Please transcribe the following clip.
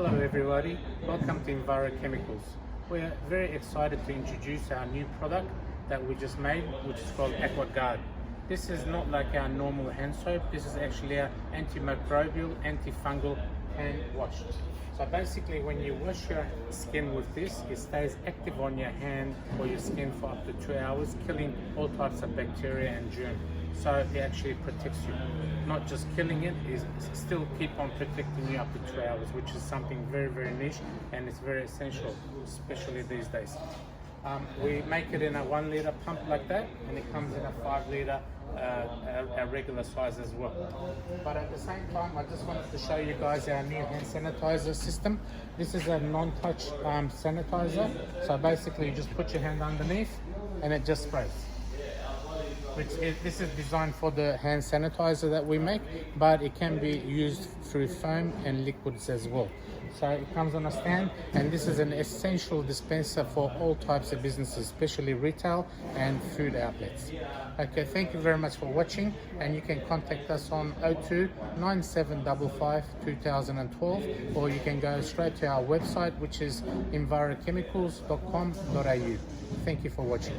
Hello everybody, welcome to Enviro Chemicals. We're very excited to introduce our new product that we just made, which is called AQUAGUARD. This is not like our normal hand soap, this is actually our antimicrobial, antifungal hand wash. So basically when you wash your skin with this, it stays active on your hand or your skin for up to 2 hours, killing all types of bacteria and germs. So it actually protects you. Not just killing it, is still keep on protecting you up to 2 hours, which is something very, very niche and it's very essential, especially these days. We make it in a 1 litre pump like that, and it comes in a 5 litre a regular size as well. But at the same time, I just wanted to show you guys our new hand sanitizer system. This is a non-touch sanitizer. So basically you just put your hand underneath and it just sprays. This is designed for the hand sanitizer that we make, but it can be used through foam and liquids as well. So it comes on a stand, and this is an essential dispenser for all types of businesses, especially retail and food outlets. Okay, thank you very much for watching, and you can contact us on 02 9755 2012, or you can go straight to our website, which is envirochemicals.com.au. Thank you for watching.